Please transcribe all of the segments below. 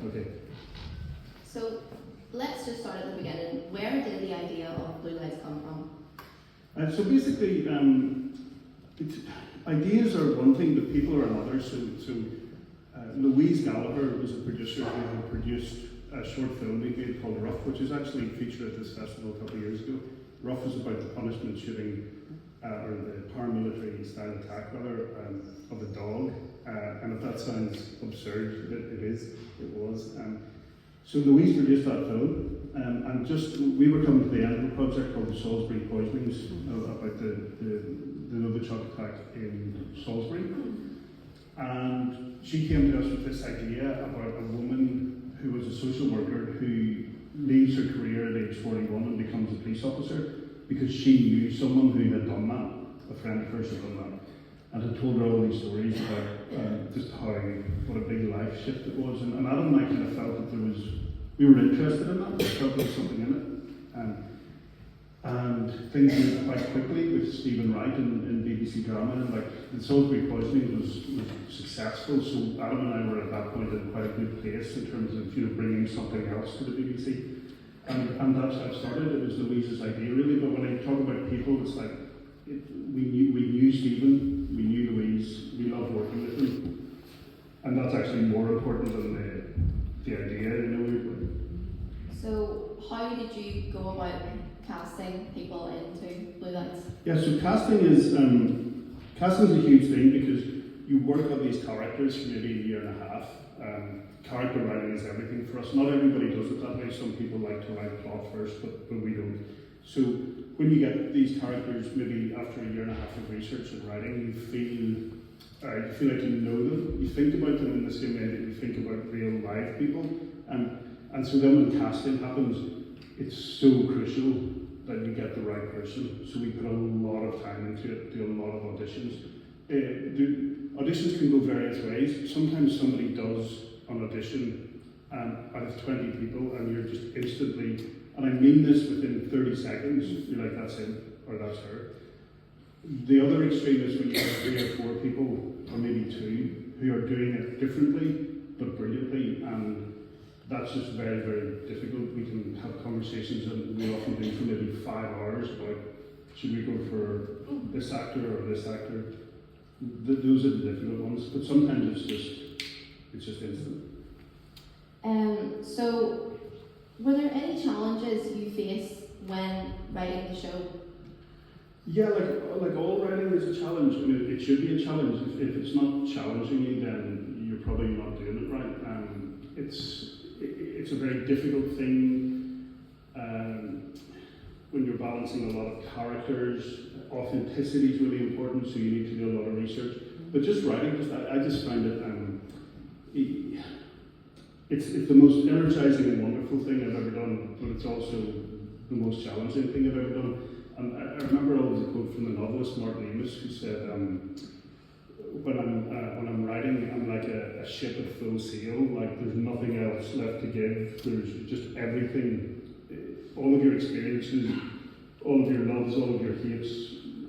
Okay. So let's just start at the beginning. Where did the idea of Blue Lights come from? So basically, ideas are one thing, but people are another. So Louise Gallagher was a producer who had produced a short film we made called Rough, which is actually featured at this festival a couple of years ago. Rough was about the punishment shooting, or the paramilitary style attack, rather, of a dog. And if that sounds absurd, it was. So Louise produced that film, and we were coming to the end of a project called the Salisbury Poisonings, about the Novichok attack in Salisbury. And she came to us with this idea about a woman who was a social worker who leaves her career at age 41 and becomes a police officer because she knew someone who had done that, a friend of hers had done that, and had told her all these stories about just what a big life shift it was. And Adam and I kind of felt that we were interested in that, we felt there was something in it. And things moved quite quickly with Stephen Wright in BBC Drama, and the Salisbury Poisoning was successful, so Adam and I were at that point in quite a good place in terms of bringing something else to the BBC. And that's how it started. It was Louise's idea really, but when I talk about people, it's like we knew Stephen, we knew Louise, we loved working with them, and that's actually more important than the idea. So how did you go about casting people into Blue Lights? Yeah, so casting is a huge thing because you work on these characters for maybe a year and a half. Character writing is everything for us. Not everybody does it that way. Some people like to write plot first, but we don't. So when you get these characters, maybe after a year and a half of research and writing, you feel like you know them. You think about them in the same way that you think about real live people. And so then when casting happens, it's so crucial that you get the right person. So we put a lot of time into it, do a lot of auditions. Auditions can go various ways. Sometimes somebody does an audition out of 20 people and you're just instantly, and I mean this within 30 seconds, you're like, that's him or that's her. The other extreme is when you have 3 or 4 people, or maybe 2, who are doing it differently but brilliantly, and that's just very, very difficult. We can have conversations, and we often do for maybe 5 hours about should we go for this actor or this actor. Those are the difficult ones, but sometimes it's just instant. So, were there any challenges you faced when writing the show? Yeah, like all writing is a challenge. I mean, it should be a challenge. If it's not challenging you, then you're probably not doing it right. It's a very difficult thing when you're balancing a lot of characters. Authenticity is really important, so you need to do a lot of research. But just writing, I just find it, it's the most energizing and wonderful thing I've ever done, but it's also the most challenging thing I've ever done. And I remember always a quote from the novelist Martin Amis, who said, when I'm writing, I'm like a ship at full sail, like there's nothing else left to give, there's just everything, all of your experiences, all of your loves, all of your hates,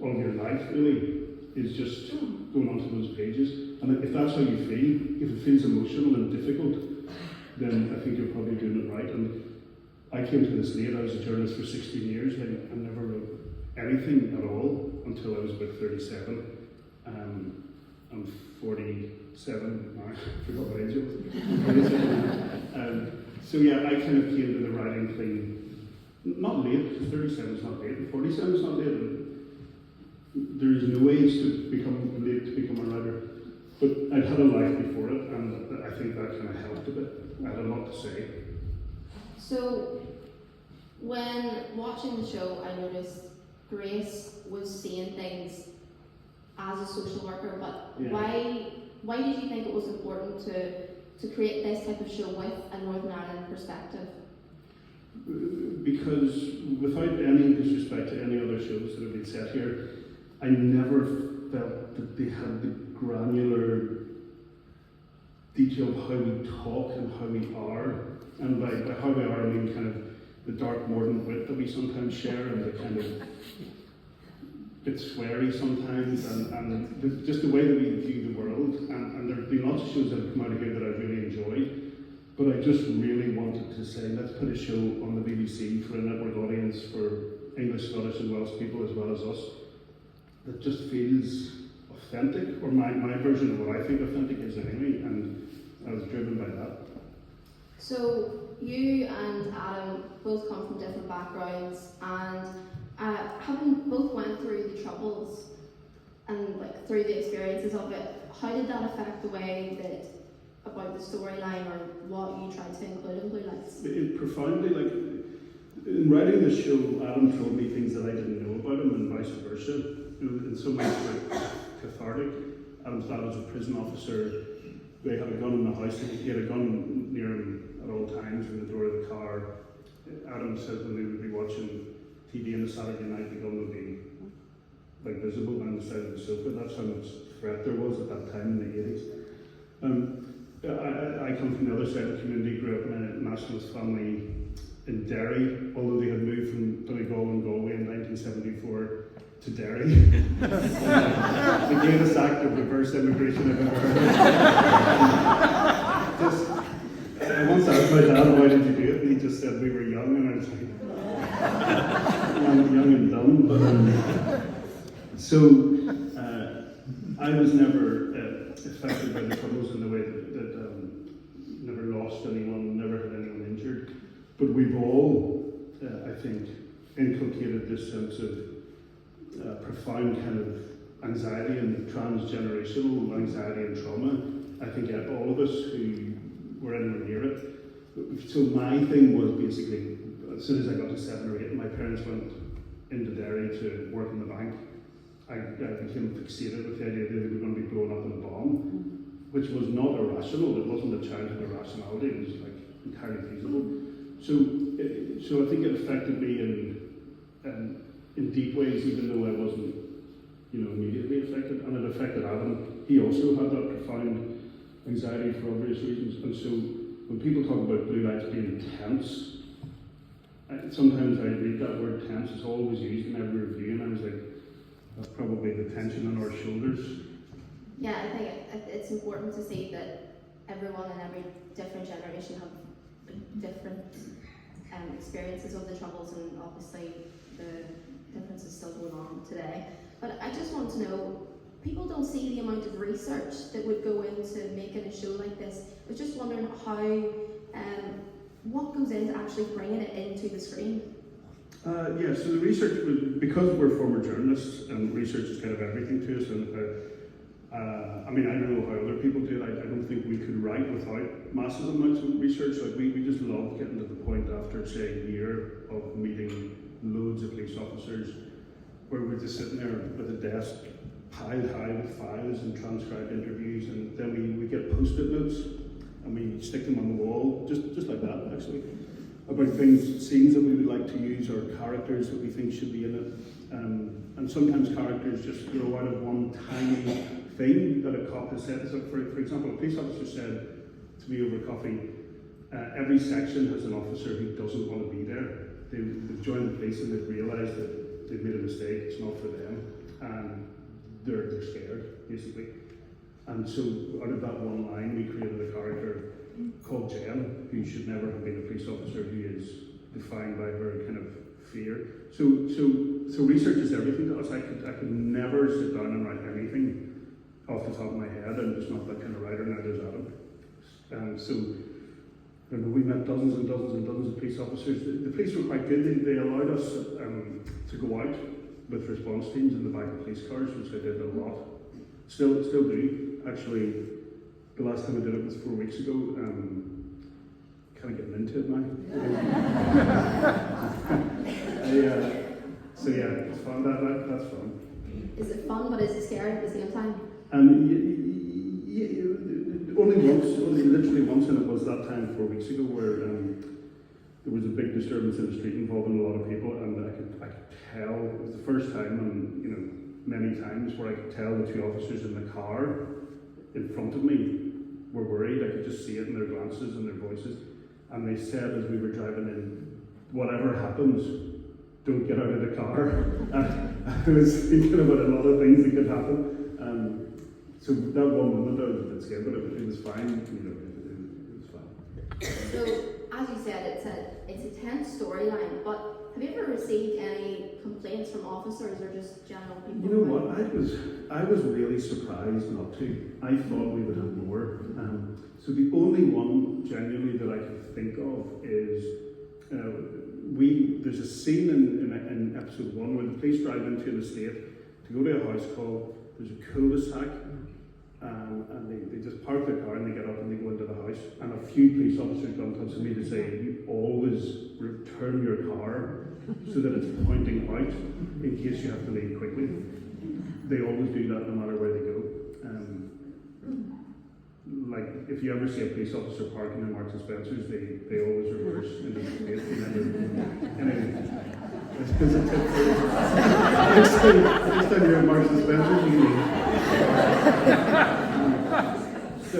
all of your life really is just going onto those pages. And if that's how you feel, if it feels emotional and difficult, then I think you're probably doing it right. And I came to this late. I was a journalist for 16 years. I never wrote anything at all until I was about 37. I'm 47 now. I forgot what age it was. So yeah, I kind of came to the writing thing not late, because 37 is not late, and 47 is not late. There is no age to become late to become a writer. But I'd had a life before it, and I think that kind of helped a bit. I had a lot to say. So, when watching the show, I noticed Grace was seeing things as a social worker, but yeah. Why did you think it was important to create this type of show with a Northern Ireland perspective? Because without any disrespect to any other shows that have been set here, I never felt that they had the granular detail of how we talk and how we are. And by how we are, I mean kind of the dark mordant wit that we sometimes share, and the kind of bit sweary sometimes, and just the way that we view the world. And there have been lots of shows that have come out of here that I've really enjoyed. but I just really wanted to say, let's put a show on the BBC for a network audience, for English, Scottish and Welsh people as well as us, that just feels authentic, or my version of what I think authentic is anyway, and I was driven by that. So you and Adam both come from different backgrounds, and having both went through the troubles and like through the experiences of it, how did that affect the way that about the storyline or what you tried to include in Blue Lights? It profoundly, like in writing the show, Adam told me things that I didn't know about him, and vice versa. In some ways, quite cathartic. Adam's dad was a prison officer. They had a gun in the house. He had a gun near him at all times in the door of the car. Adam said when they would be watching TV on a Saturday night, the gun would be like visible down the side of the sofa. That's how much threat there was at that time in the 80s. I come from the other side of the community, grew up in a nationalist family in Derry, although they had moved from Donegal and Galway in 1974 to Derry. The greatest act of reverse immigration I've ever heard. I once asked my dad, why did you do it? And he just said we were young, and I was like, young and dumb. But, I was never affected by the troubles in the way that never lost anyone, never had anyone injured. But we've all, I think, inculcated this sense of profound kind of anxiety and transgenerational anxiety and trauma. I think all of us who were anywhere near it. So my thing was basically, as soon as I got to 7 or 8, my parents went into Derry to work in the bank. I became fixated with the idea that they were going to be blown up in a bomb, which was not irrational. It wasn't a childhood irrationality. It was like entirely feasible. So I think it affected me in deep ways, even though I wasn't, immediately affected. And it affected Adam. He also had that profound anxiety for obvious reasons. And so when people talk about Blue Lights being tense, sometimes I read that word tense. It's always used in every review, and I was like, that's probably the tension on our shoulders. Yeah, I think it's important to see that everyone in every different generation have different experiences of the troubles, and obviously the difference is still going on today. But I just want to know, people don't see the amount of research that would go into making a show like this. I was just wondering what goes into actually bringing it into the screen? So the research was, because we're former journalists, and research is kind of everything to us, and I don't know how other people do it. I don't think we could write without massive amounts of research. Like we just love getting to the point after, say, a year of meeting loads of police officers, where we're just sitting there with a desk piled high with files and transcribed interviews, and then we get post-it notes and we stick them on the wall, just like that actually, about scenes that we would like to use, or characters that we think should be in it. And sometimes characters just grow out of one tiny thing that a cop has said. So for example, a police officer said to me over coffee, every section has an officer who doesn't want to be there. They've joined the police and they've realised that they've made a mistake, it's not for them, and they're scared, basically. And so out of that one line, we created a character called Jen, who should never have been a police officer, who is defined by her kind of fear. So research is everything to us. I could never sit down and write anything off the top of my head. I'm just not that kind of writer, neither is Adam. We met dozens and dozens and dozens of police officers. The police were quite good. They allowed us to go out with response teams in the back of police cars, which I did a lot. Still do. Actually, the last time I did it was 4 weeks ago. Kind of getting into it now. It's fun. That's fun. Is it fun, but is it scary at the same time? Literally once, and it was that time 4 weeks ago where there was a big disturbance in the street involving a lot of people, and I could tell, it was the first time, and many times, where I could tell the two officers in the car in front of me were worried. I could just see it in their glances and their voices. And they said as we were driving in, whatever happens, don't get out of the car. And I was thinking about a lot of things that could happen. So that one moment I was a bit scared, but it was fine. It was fine. as you said, it's a tense storyline, but have you ever received any complaints from officers or just general people? You know what? I was really surprised not to. I thought we would have more. So the only one genuinely that I can think of is there's a scene in episode 1 where the police drive into an estate to go to a house call. There's a cul-de-sac, and they just park their car and they get up and they go into the house. And a few police officers got in touch with me to say, you always return your car so that it's pointing out in case you have to leave quickly. They always do that no matter where they go. Like if you ever see a police officer parking in Marks and Spencer's, they always reverse into the space. Anyway, it's because it's next time you're at Marks and Spencer's, you can leave. So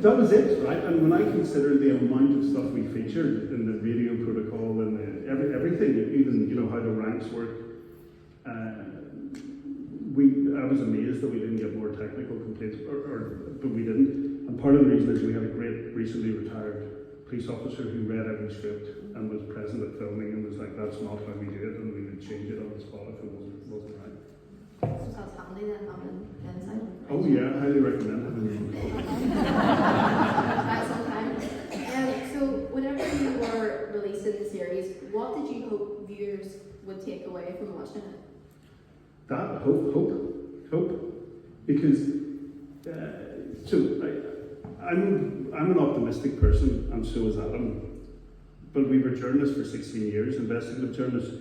that was it, right? And when I consider the amount of stuff we featured in the radio protocol and everything, even how the ranks work, I was amazed that we didn't get more technical complaints, but we didn't. And part of the reason is we had a great, recently retired police officer who read every script and was present at filming and was like, "That's not how we do it," and we would change it on the spot if it wasn't right. So sounds handy then having inside. Oh yeah, I highly recommend having your own call. Right, sometimes. So whenever you were releasing the series, what did you hope viewers would take away from watching it? That hope, because I'm an optimistic person, and so is Adam. But we were journalists for 16 years, investigative journalists.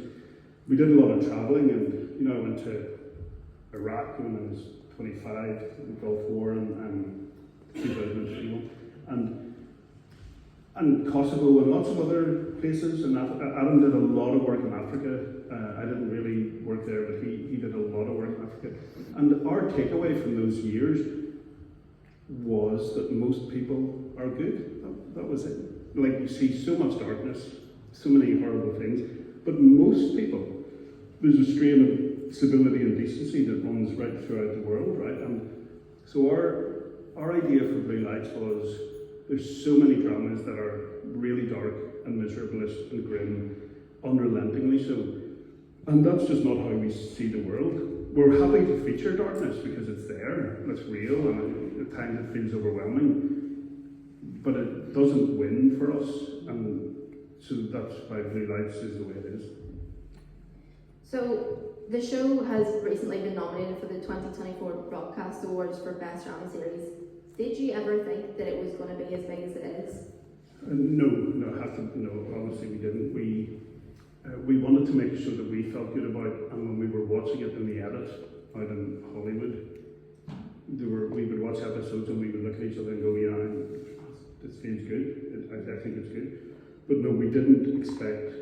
We did a lot of travelling, and I went to Iraq when I was 25, the Gulf War, and 2003, and Kosovo, and lots of other places. And Adam did a lot of work in Africa. I didn't really work there, but he did a lot of work in Africa. And our takeaway from those years was that most people are good. That was it. Like, you see so much darkness, so many horrible things, but most people, there's a strain of civility and decency that runs right throughout the world, right? And so our idea for Blue Lights was, there's so many dramas that are really dark and miserable and grim, unrelentingly so. And that's just not how we see the world. We're happy to feature darkness because it's there, and it's real, and at times it feels overwhelming. But it doesn't win for us, and so that's why Blue Lights is the way it is. So the show has recently been nominated for the 2024 Broadcast Awards for Best Drama Series. Did you ever think that it was going to be as big as it is? No, obviously we didn't. We wanted to make a show that we felt good about, and when we were watching it in the edit out in Hollywood, we would watch episodes and we would look at each other and go, "Yeah, this feels good. I think it's good." But no, we didn't expect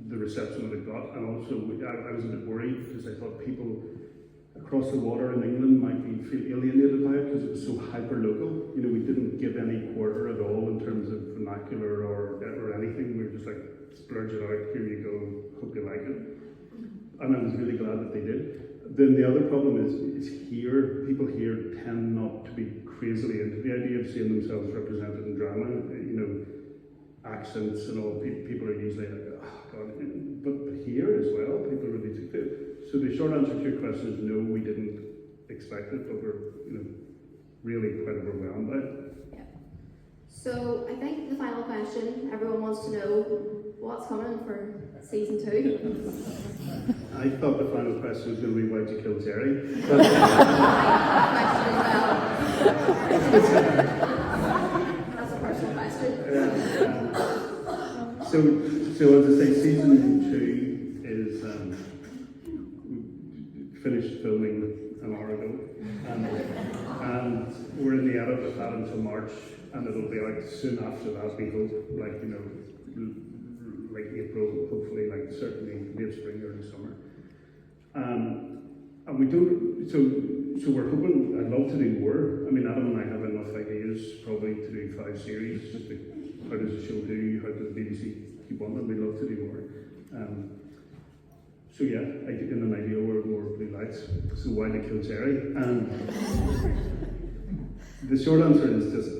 the reception that it got, and also I was a bit worried because I thought people across the water in England might feel alienated by it because it was so hyper local. We didn't give any quarter at all in terms of vernacular or anything. We were just like, splurge it out, here you go, hope you like it. And I was really glad that they did. Then the other problem is people here tend not to be crazily into the idea of seeing themselves represented in drama. Accents and all, people are usually like, "Oh God," but here as well, people really do it. So the short answer to your question is no, we didn't expect it, but we're really quite overwhelmed by it. Yeah. So I think the final question, everyone wants to know what's coming for season 2. I thought the final question was going to be, why'd you kill Jerry? That's a personal question. So as I say, season 2 is finished filming an hour ago, and we're in the edit of that until March, and it'll be like soon after that, we hope, like April, hopefully, like certainly late spring, early summer. And we don't, so we're hoping, I'd love to do more. I mean, Adam and I have enough ideas probably to do 5 series. Just how does the show do? How does the BBC keep on them? We'd love to do more. So yeah, in an ideal world, more Blue Lights. So why they kill Jerry? The short answer is just,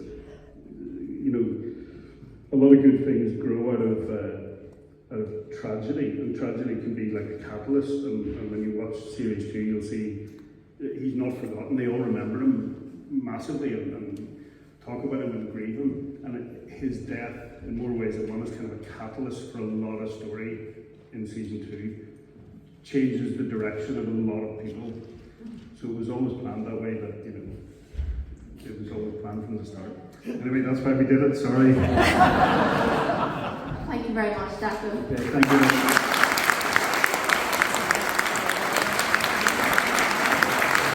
lot of good things grow out of tragedy, and tragedy can be like a catalyst. And when you watch series 2, you'll see he's not forgotten. They all remember him massively and talk about him and grieve him. And his death, in more ways than one, is kind of a catalyst for a lot of story in season 2. Changes the direction of a lot of people. So it was always planned that way. That it was always planned from the start. Anyway, that's why we did it. Sorry. Thank you very much, Declan. Yeah, thank you.